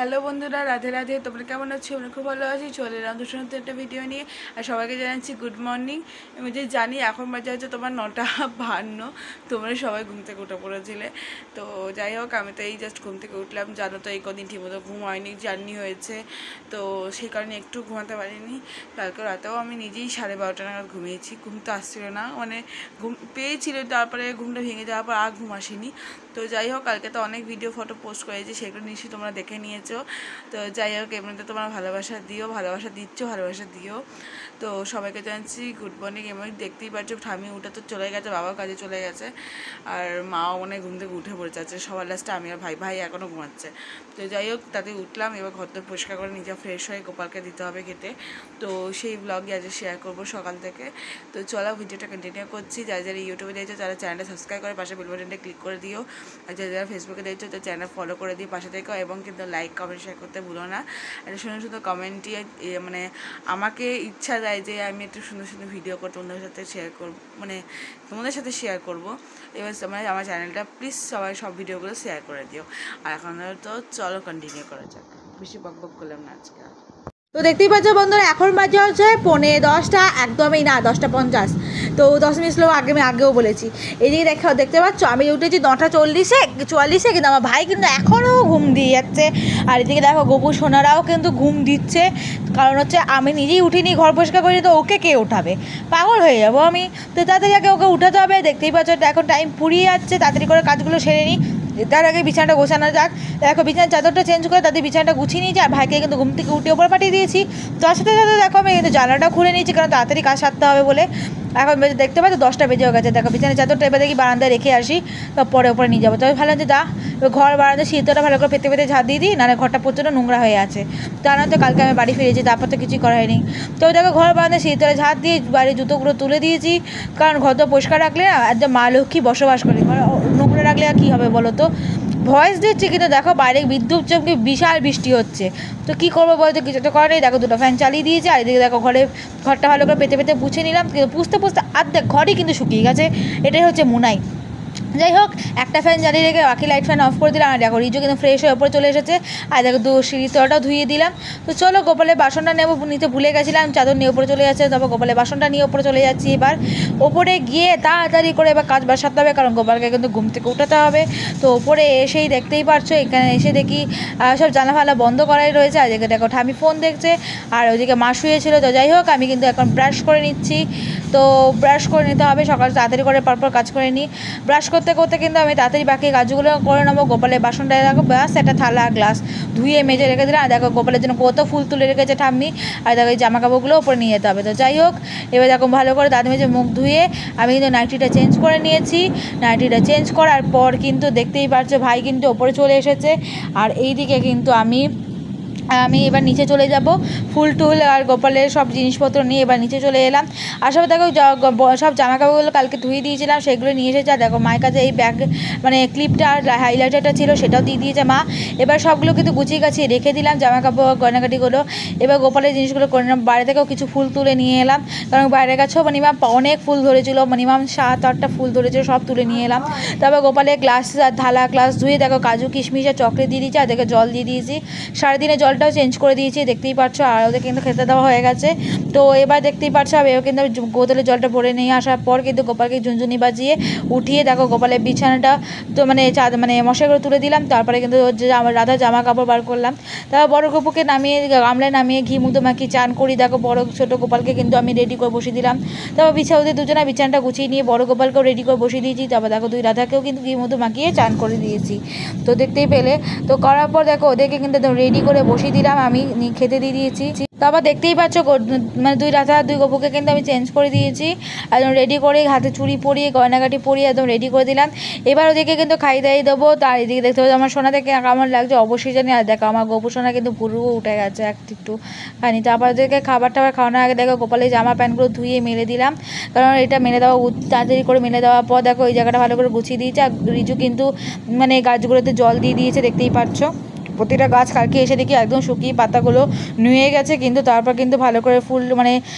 Hello বন্ধুরা, রাধে রাধে। তোমরা কেমন আছো? আমরা খুব ভালো আছি। চলে এলাম তো শুনতে একটা ভিডিও নিয়ে। আর সবাইকে জানাচ্ছি গুড মর্নিং। আমি যে জানি এখন বাজে হচ্ছে তোমার 9:52। তোমরা সবাই ঘুম থেকে উঠে পড়েছিলে। তো যাই হোক, আমি তো এই জাস্ট ঘুম থেকে উঠলাম। জানো তো এই কদিন ঠিকমতো ঘুম হয়নি, জার্নি হয়েছে, তো সেই কারণে একটু ঘুমাতে পারিনি। কালকে রাতেও আমি নিজেই 12:30 নাগাদ ঘুমিয়েছি। ঘুম তো আসছিল না, মানে ঘুম পেয়েছিল, তারপরে ঘুমটা ভেঙে যাওয়ার পর আর ঘুম আসেনি। তো যাই হোক, কালকে তো অনেক ভিডিও ফটো পোস্ট করেছি, সেগুলো নিশ্চয়ই তোমরা দেখে নিয়েছো। তো যাই হোক, এমনিতে তোমরা ভালোবাসা দিও, ভালোবাসা দিচ্ছ, ভালোবাসা দিও। তো সবাইকে জানাচ্ছি গুড মর্নিং। এমনি দেখতেই পাচ্ছ ঠামি উঠে তো চলে গেছে, বাবাও কাজে চলে গেছে, আর মাও মনে ঘুম থেকে উঠে পড়ে যাচ্ছে। সবার লাস্টে আমি আর ভাই এখনও ঘুমাচ্ছে। তো যাই হোক, তাতে উঠলাম, এবার ঘর তো পরিষ্কার করে নিজে ফ্রেশ হয়ে গোপালকে দিতে হবে খেতে। তো সেই ব্লগই আজ শেয়ার করবো সকাল থেকে। তো চলো ভিডিওটা কন্টিনিউ করছি। যারা যারা ইউটিউবে দেখছো তারা চ্যানেলটা সাবস্ক্রাইব করে পাশে বেল বাটনটা ক্লিক করে দিও। আর যারা যারা ফেসবুকে দেখছো তার চ্যানেল ফলো করে দিয়ে পাশে থেকো, এবং কিন্তু লাইক কমেন্ট শেয়ার করতে ভুলো না। একটা সুন্দর সুন্দর কমেন্টই মানে আমাকে ইচ্ছা দেয় যে আমি একটু সুন্দর সুন্দর ভিডিও করে তোমাদের সাথে শেয়ার করব, মানে তোমাদের সাথে শেয়ার করবো। এবার তোমরা আমার চ্যানেলটা প্লিজ সবাই সব ভিডিওগুলো শেয়ার করে দিও। আর এখন তো চলো কন্টিনিউ করা যাক, বেশি বক করলাম না আজকে। তো দেখতেই পাচ্ছ বন্ধুরা, এখন বাজে হচ্ছে 9:45, একদমই না 10:50। তো 10 মিনিট লোক আমি আগেও বলেছি। এদিকে দেখতে পাচ্ছ আমি উঠেছি 9:44, কিন্তু আমার ভাই কিন্তু এখনও ঘুম দিয়ে যাচ্ছে। আর এদিকে দেখো গপু সোনারাও কিন্তু ঘুম দিচ্ছে, কারণ হচ্ছে আমি নিজেই উঠিনি, ঘর পরিষ্কার করি, তো ওকে কে উঠাবে? পাগল হয়ে যাবো আমি। তো তাড়াতাড়ি আগে ওকে উঠাতে হবে। দেখতেই পাচ্ছ এখন টাইম ফুরিয়ে যাচ্ছে, তাড়াতাড়ি করে কাজগুলো সেরে নিই, তার আগে বিছানাটা গোছানো যাক। দেখো বিছানার চাদরটা চেঞ্জ করে তাদের বিছানাটা গুছিয়ে নিয়েছি, আর ভাইকে কিন্তু ঘুম থেকে উঠে ওপর পাঠিয়ে দিয়েছি। তার সাথে সাথে দেখো আমি কিন্তু জানালাটা খুলে নিয়েছি, কারণ তাড়াতাড়ি কাজ সারতে হবে বলে। এখন দেখতে পাচ্ছ 10টা বেজেও গেছে। দেখো বিছানার চাদরটা এবার দেখি বারান্দায় রেখে আসি, তারপরে ওপরে নিয়ে যাবো। তবে ভালো হচ্ছে ঘর বারান্দা শীতটা ভালো করে পেতে পেতে ঝাঁট দিয়ে দিই, নাহলে ঘরটা প্রচণ্ড নোংরা হয়ে আছে। তার তো কালকে আমি বাড়ি ফিরেছি, তারপর তো কিছুই করা হয়নি। তো দেখো ঘর বারান্দা শীতটা ঝাঁট দিয়ে বাড়ির জুতোগুলো তুলে দিয়েছি, কারণ ঘর তো পরিষ্কার রাখলে না একদম মা লক্ষ্মী বসবাস করে, নোংরা রাখলে আর কী হবে বলো তো। ভয়েস দিচ্ছি কিন্তু দেখো বাইরে বিদ্যুৎ চমকে বিশাল বৃষ্টি হচ্ছে। তো কী করবো বলতো, কিছু তো করে নেই। দেখো দুটো ফ্যান চালিয়ে দিয়েছে, আর এদিকে দেখো ঘরটা ভালো করে পেতে পেতে পুছে নিলাম, কিন্তু পুছতে আর্ধেক ঘরই কিন্তু শুকিয়ে গেছে। এটাই হচ্ছে মুনাই। যাই হোক, একটা ফ্যান জ্বালিয়ে রেখে বাকি লাইট ফ্যান অফ করে দিলাম। আর দেখো রিজু কিন্তু ফ্রেশ হয়ে ওপরে চলে এসেছে। আর দেখো সিঁড়ির তলাটাও ধুয়ে দিলাম। তো চলো গোপালের বাসনটা নিতে ভুলে গেছিলাম, চাদর নিয়ে ওপরে চলে যাচ্ছে। তারপর গোপালের বাসনটা নিয়ে ওপরে চলে যাচ্ছি। এবার ওপরে গিয়ে তাড়াতাড়ি করে এবার কাজ সারতে হবে, কারণ গোপালকে কিন্তু ঘুম থেকে উঠাতে হবে। তো ওপরে এসেই দেখতেই পারছো, এখানে এসে দেখি সব জানলা ফালা বন্ধ করাই রয়েছে। আর এদিকে দেখো ঠামি ফোন দেখছে, আর ওইদিকে মা শুয়েছিল। তো যাই হোক, আমি কিন্তু এখন ব্রাশ করে নিচ্ছি। তো ব্রাশ করে নিতে হবে, সকাল তাড়াতাড়ি করে পরপর কাজ করে নিই। ব্রাশ করতে করতে কিন্তু আমি তাড়াতাড়ি বাকি কাজগুলো করে নেবো। গোপালের বাসনটা দেখো ব্যাস একটা থালা গ্লাস ধুয়ে মেজে রেখে দিলাম। আর দেখো গোপালের জন্য কত ফুল তুলে রেখেছে ঠাম্মি। আর দেখো এই জামা কাপড়গুলো ওপরে নিয়ে যেতে হবে। তো যাই হোক, এবার দেখো ভালো করে দাঁত মেজে মুখ ধুয়ে আমি কিন্তু নাইটিটা চেঞ্জ করে নিয়েছি। নাইটিটা চেঞ্জ করার পর কিন্তু দেখতেই পারছো ভাই কিন্তু ওপরে চলে এসেছে। আর এইদিকে কিন্তু আমি এবার নিচে চলে যাব, ফুল টুল আর গোপালের সব জিনিসপত্র নিয়ে এবার নিচে চলে এলাম। আসলে দেখো সব জামা কাপড়গুলো কালকে ধুয়ে দিয়েছিলাম, সেগুলো নিয়ে এসেছে। আর দেখো মায়ের কাছে এই ব্যাগ মানে ক্লিপটা আর হাইলাইটারটা ছিল, সেটাও দিয়ে দিয়েছে মা। এবার সবগুলো কিন্তু গুছিয়ে গাছিয়ে রেখে দিলাম, জামা কাপড় গয়নাগাটিগুলো। এবার গোপালের জিনিসগুলো করে নিলাম। বাইরে থেকেও কিছু ফুল তুলে নিয়ে এলাম, কারণ বাইরের কাছেও মিনিমাম অনেক ফুল ধরেছিল, মিনিমাম 7-8টা ফুল ধরেছিল, সব তুলে নিয়ে এলাম। তারপর গোপালের গ্লাস আর থালা গ্লাস ধুয়ে দেখো কাজু কিশমিশ আর চকলেট দিয়ে দিয়েছি। আর দেখো জল দিয়ে দিয়েছি, সারাদিনে জলটাও চেঞ্জ করে দিয়েছি, দেখতেই পাচ্ছ। আর ওদের কিন্তু খেতে দেওয়া হয়ে গেছে। তো এবার দেখতেই পাচ্ছ এও কিন্তু বোতলে জলটা ভরে নিয়ে আসার পর কিন্তু গোপালকে ঝুনঝুনি বাজিয়ে উঠিয়ে দেখো গোপালের বিছানাটা তো মানে মশাইগুলো তুলে দিলাম। তারপরে কিন্তু রাধা জামা কাপড় বার করলাম। তারপর বড় গপুকে নামিয়ে গামলায় নামিয়ে ঘি মুদো মাখিয়ে চান করি। দেখো বড় ছোটো গোপালকে কিন্তু আমি রেডি করে বসিয়ে দিলাম। তারপর ওদের দুজনে বিছানাটা গুছিয়ে নিয়ে বড় গোপালকেও রেডি করে বসিয়ে দিয়েছি। তারপর দেখো দুই রাধাকেও কিন্তু ঘি মুদো মাখিয়ে চান করে দিয়েছি। তো দেখতেই পেলে। তো করার পর দেখো ওদেরকে কিন্তু রেডি করে বসিয়ে দিলাম, আমি খেতে দিয়ে দিয়েছি। তারপর দেখতেই পাচ্ছ মানে দুই রাধা দুই গপুকে কিন্তু আমি চেঞ্জ করে দিয়েছি, একদম রেডি করে হাতে চুড়ি পরিয়ে গয়নাগাটি পরিয়ে একদম রেডি করে দিলাম। এবার ওদেরকে কিন্তু খাইয়ে দাইয়ে দেবো। তার এদিকে দেখতে পাচ্ছি আমার সোনা থেকে কেমন লাগছে অবশ্যই জানি। আর দেখো আমার গপু সোনা কিন্তু পুরো উঠে গেছে একটু খানি। তারপর ওদেরকে খাবার টাবার খাওয়ানোর আগে দেখো গোপালের জামা প্যান্টগুলো ধুয়ে মেলে দিলাম, কারণ এটা মেলে দেওয়া তাড়াতাড়ি করে মেলে দেওয়ার পর দেখো এই জায়গাটা ভালো করে গুছিয়ে দিয়েছে। আর রিজু কিন্তু মানে গাছগুলোতে জল দিয়ে দিয়েছে, দেখতেই পাচ্ছ। প্রতিটা গাছ কালকে এসে দেখি একদম শুকিয়ে পাতাগুলো নুয়ে গেছে, কিন্তু তারপর কিন্তু ভালো করে ফুল মানে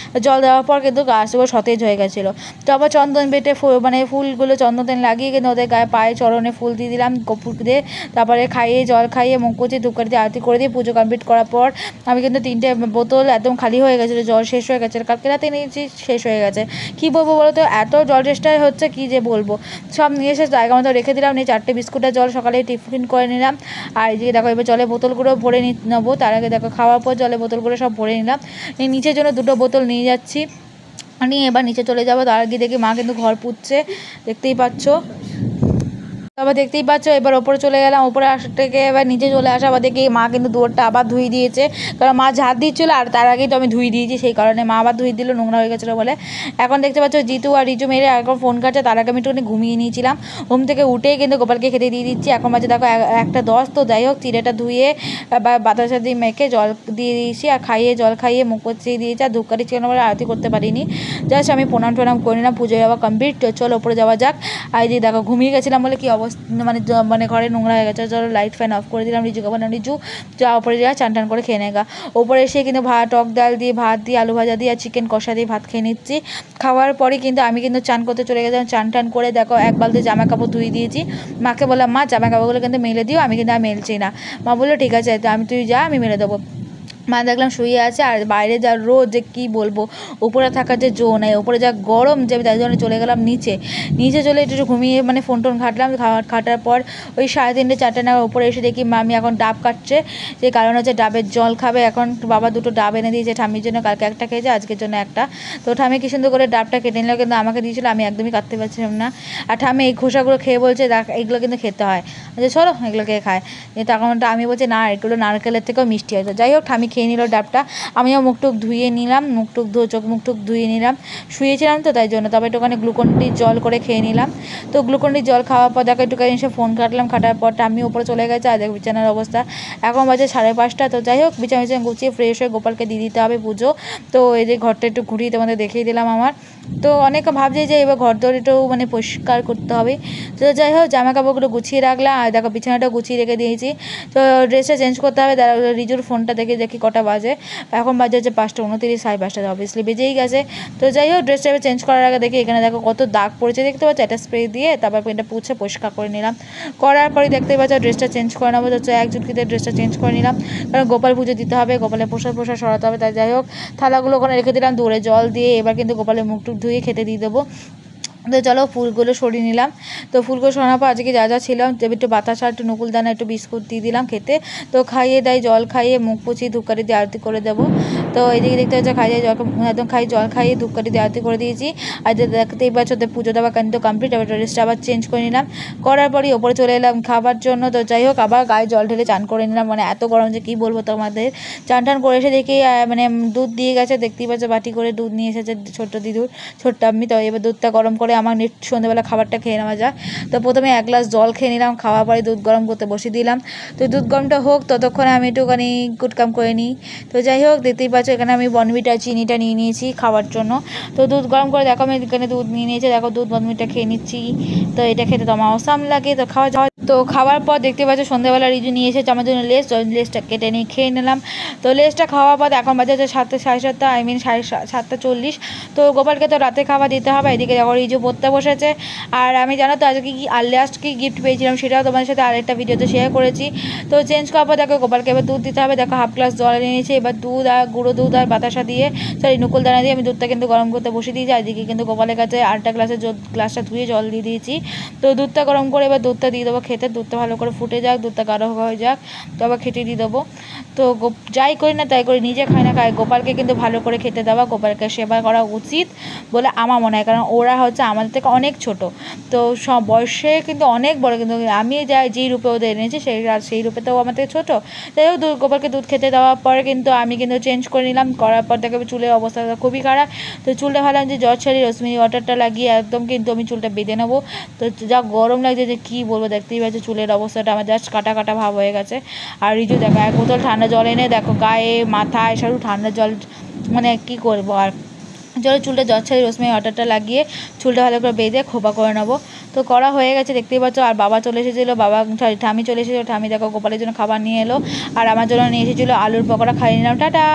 জল দেওয়ার পর কিন্তু গাছগুলো সতেজ হয়ে গেছিলো। তো আবার চন্দন বেটে মানে ফুলগুলো চন্দন তেল লাগিয়ে কিন্তু ওদের গায়ে পায়ে চরণে ফুল দিয়ে দিলাম কপুর দিয়ে, তারপরে খাইয়ে জল খাইয়ে মুখ কুচি ধূপকাঠি দিয়ে আরতি করে দিয়ে পুজো কমপ্লিট করার পর আমি কিন্তু 3টে বোতল একদম খালি হয়ে গেছিলো, জল শেষ হয়ে গেছিলো, কালকে রাতে নিয়েছি শেষ হয়ে গেছে। কী বলবো বলো তো, এত জল চেষ্টায় হচ্ছে কি যে বলবো। সব নিয়ে এসে জায়গা মতো রেখে দিলাম, নিয়ে 4টে বিস্কুটের জল সকালে টিফিন করে নিলাম। আর এদিকে দেখো এবার জলে বোতলগুলো ভরে নেবো, তার আগে দেখো খাওয়ার পর জলে বোতলগুলো সব ভরে নিলাম। নিচের জন্য 2টো বোতল নিয়ে যাচ্ছি, নিয়ে এবার নিচে চলে যাবো। তার আগে দেখি মা কিন্তু ঘর পুচ্ছে, দেখতেই পাচ্ছ। তারপর দেখতেই পাচ্ছ এবার ওপরে চলে গেলাম, ওপরে থেকে এবার নিচে চলে আসা আবার দেখি মা কিন্তু দুয়ারটা আবার ধুয়ে দিয়েছে, কারণ মা ঝাড় দিচ্ছিলো আর তার আগেই তো আমি ধুয়ে দিয়েছি, সেই কারণে মা আবার ধুয়ে দিল, নোংরা হয়ে গেছিলো বলে। এখন দেখতে পাচ্ছ জিতু আর রিজু মেরে এখন ফোন কাটছে, তার আগে আমি একটুখানি ঘুমিয়ে নিয়েছিলাম। ঘুম থেকে উঠেই কিন্তু গোপালকে খেতে দিয়ে দিচ্ছি। এখন বাজে দেখো 1:10। তো যাই হোক চিড়েটা ধুয়ে বা বাতাসা দিয়ে মেখে জল দিয়ে দিয়েছি, আর জল খাইয়ে মুখ পচিয়ে দিয়েছি। আর ধূপকাঠি ছিল বলে আরতি করতে পারিনি, জাস্ট আমি প্রণাম করে নিলাম, পুজো যাওয়া কমপ্লিট। চলো ওপরে যাওয়া যাক। আর এই যে দেখো ঘুমিয়ে গেছিলাম বলে কি অবস্থা, মানে ঘরে নোংরা হয়ে গেছে। চলো লাইট ফ্যান অফ করে দিলাম, রিজুকে বললাম রিজু যা ওপরে যা চান টান করে খেয়ে নেগা। ওপরে এসে কিন্তু টক ডাল দিয়ে ভাত দিয়ে আলু ভাজা দিয়ে আর চিকেন কষা দিয়ে ভাত খেয়ে নিচ্ছি। খাওয়ার পরে কিন্তু আমি কিন্তু চান করতে চলে গেছিলাম। চান টান করে দেখো 1 বালতি জামা কাপড় ধুয়ে দিয়েছি। মাকে বললাম মা জামা কাপড়গুলো কিন্তু মেলে দিও, আমি কিন্তু আর মেলছি না। মা বললো ঠিক আছে, তো তুই যা, আমি মেলে দেবো। মা দেখলাম শুয়ে আছে, আর বাইরে যা রোদ যে কী বলবো, উপরে থাকার যে জো নেই, উপরে যা গরম যে আমি তাই জন্য চলে গেলাম নিচে চলে একটু ঘুমিয়ে মানে ফোন টোন ঘাটলাম। খাটার পর ওই 3:30 4টে নাগাদ উপরে এসে দেখি মামি এখন ডাব কাটছে, যে কারণ হচ্ছে ডাবের জল খাবে। এখন বাবা 2টো ডাব এনে দিয়েছে ঠাম্মির জন্য, কালকে একটা খেয়েছে, আজকের জন্য একটা। তো ঠাম্মি কি সুন্দর করে ডাবটা কেটে নিল, কিন্তু আমাকে দিয়েছিলো, আমি একদমই কাটতে পারছিলাম না। আর ঠাম্মি এই খোসাগুলো খেয়ে বলছে দেখ এগুলো কিন্তু খেতে হয়, যে চলো এগুলো খেয়ে খায়। তখন আমি বলছি না, এগুলো নারকেলের থেকেও মিষ্টি হয়। তো যাই হোক ঠাম্মি খেয়ে নিল ডাবটা, আমিও মুখটুক ধুয়ে নিলাম, চোখ মুখটুক ধুয়ে নিলাম, শুয়েছিলাম তো তাই জন্য। তবে একটুখানি গ্লুকন-ডি জল করে খেয়ে নিলাম। তো গ্লুকন-ডি জল খাওয়ার পর দেখো একটুখানি এসে ফোন কাটলাম, কাটার পর আমি উপরে চলে গেছে। আর দেখো বিছানার অবস্থা, এখন বাজে 5:30। তো যাই হোক বিছানা গুছিয়ে ফ্রেশ হয়ে গোপালকে দিয়ে দিতে হবে পুজো। তো এই যে ঘরটা একটু ঘুরিয়ে তোমাদের দেখিয়ে দিলাম আমার। তো অনেকে ভাবছে যে এবার ঘর দর একটু মানে পরিষ্কার করতে হবে। তো যাই হোক জামা কাপড়গুলো গুছিয়ে রাখলাম, আর দেখো বিছানাটা গুছিয়ে রেখে দিয়েছি। তো ড্রেসটা চেঞ্জ করতে হবে, রিজুর ফোনটা দেখি কটা বাজে। এখন বাজে হচ্ছে 5:29, 5:30 অবভিয়াসলি বেজেই গেছে। তো যাই হোক ড্রেসটা চেঞ্জ করার আগে দেখি এখানে দেখো কত দাগ পড়েছে, দেখতে পাচ্ছ, একটা স্প্রে দিয়ে তারপর এটা পুছে পরিষ্কার করে নিলাম। করার পরে দেখতে পাচ্ছ ড্রেসটা চেঞ্জ করে নেবো। তো 1 চুটকিতে ড্রেসটা চেঞ্জ করে নিলাম, কারণ গোপাল পুজো দিতে হবে, গোপালের পোশাক সরাতে হবে। তাই যাই হোক থালাগুলো ওখানে রেখে দিলাম দূরে জল দিয়ে। এবার কিন্তু গোপালের মুখটুক ধুয়ে খেতে দিয়ে দেবো। তো চলো ফুলগুলো সরিয়ে নিলাম। তো ফুলগুলো সরানোর পর আজকে যা ছিলাম একটু বাতাসা, একটু নকুলদানা, একটু বিস্কুট দিয়ে দিলাম খেতে। তো খাইয়ে দেয়, জল খাইয়ে মুখ পুছিয়ে ধূপকাঠি দিয়ে আরতি করে দেবো। তো এইদিকে দেখতে হচ্ছে খাইয়ে জল একদম জল খাইয়ে ধূপকাঠি দিয়ে আরতি করে দিয়েছি। আর দেখতেই পাচ্ছ ওদের পুজো দেওয়া কিন্তু কমপ্লিট। এবার ড্রেসটা আবার চেঞ্জ করে নিলাম, করার পরই ওপরে চলে এলাম খাবার জন্য। তো যাই হোক আবার গায়ে জল ঢেলে চান করে নিলাম, মানে এত গরম যে কী বলবো তোমাদের। চান টান করে এসে দেখি মানে দুধ দিয়ে গেছে, দেখতেই পাচ্ছ বাটি করে দুধ নিয়ে এসেছে ছোট্ট দিদুর, ছোট্ট আমি। তো এবার দুধটা গরম করে আমার সন্ধ্যেবেলা খাবারটা খেয়ে নেওয়া যায়। তো প্রথমে 1 গ্লাস জল খেয়ে নিলাম, খাওয়ার পরে দুধ গরম করতে বসিয়ে দিলাম। তো দুধ গরমটা হোক ততক্ষণে আমি একটুখানি কুটকাম করে নিই। তো যাই হোক দেখতেই পাচ্ছ এখানে আমি বনবিটা চিনিটা নিয়ে নিয়েছি খাওয়ার জন্য। তো দুধ গরম করে দেখো আমি এখানে দুধ নিয়ে নিয়েছি, দেখো দুধ বনবিটা খেয়ে নিচ্ছি। তো এটা খেতে তো আমার অসাম লাগে। তো খাওয়ার পর দেখতে পাচ্ছ সন্ধ্যাবেলা রিজু নিয়ে এসেছে আমার জন্য লেসটা কেটে নিয়ে খেয়ে নিলাম। তো লেসটা খাওয়ার পর এখন বাজে হচ্ছে 7:30, আই মিন 7:40। তো গোপালকে তো রাতে খাবার দিতে হবে। এদিকে যখন রিজু পড়তে বসেছে। আর আমি জানো তো আজকে কি আর লাস্ট কি গিফট পেয়েছিলাম সেটাও তোমাদের সাথে আরেকটা ভিডিওতে শেয়ার করেছি। তো চেঞ্জ করার পর দেখো গোপালকে এবার দুধ দিতে হবে। দেখো 1/2 গ্লাস জল নিয়েছি, এবার দুধ আর গুঁড়ো দুধ আর বাতাসা দিয়ে নকুলদানা দিয়ে আমি দুধটা কিন্তু গরম করতে বসিয়ে দিয়েছি। এদিকে কিন্তু গোপালের কাছে আরেকটা গ্লাসটা ধুয়ে জল দিয়ে দিয়েছি। তো দুধটা গরম করে এবার দুধটা দিয়ে দেবো খেতে। দুধটা ভালো করে ফুটে যাক, দুধটা গাঢ় হয়ে যাক, তো আবার খেতে দিয়ে দেবো। তো যাই করি না তাই করি, নিজে খাই না খাই, গোপালকে কিন্তু ভালো করে খেতে দেওয়া, গোপালকে সেবা করা উচিত বলে আমার মনে হয়। কারণ ওরা হচ্ছে আমাদের থেকে অনেক ছোট, তো সব বয়সে কিন্তু অনেক বড়, কিন্তু আমি যেই রূপে ওদের এনেছি সেই রূপে তো আমার থেকে ছোটো। তাই হোক গোপালকে দুধ খেতে দেওয়ার পরে কিন্তু আমি কিন্তু চেঞ্জ করে নিলাম। করার পর দেখে চুলের অবস্থা খুবই খারাপ। তো চুলটা ভাবলাম যে জ্বর ছাড়ি রোজমেরি ওয়াটারটা লাগিয়ে একদম কিন্তু আমি চুলটা বেঁধে নেবো। তো যা গরম লাগছে যে কী বলবো, দেখতেই পাচ্ছি চুলের অবস্থাটা আমার জাস্ট কাটা কাটা ভাব হয়ে গেছে। আর রিজু দেখো 1 বোতল ঠান্ডা জল এনে দেখো গায়ে মাথায় শুধু ঠান্ডা জল, মানে কী করবো আর। চলো চুলটা জচ্ছাই রোজমেরি ওয়াটারটা লাগিয়ে চুলটা ভালো করে বেঁধে খোপা করে নেবো। তো করা হয়ে গেছে দেখতেই পাচ্ছ। আর বাবা চলে এসেছিলো, বাবা সরি ঠামি চলে এসেছিলো। ঠামি দেখো গোপালের জন্য খাবার নিয়ে এলো, আর আমার জন্য নিয়ে এসেছিলো আলুর পকোড়া, খাইয়ে নিলাম। টাটা।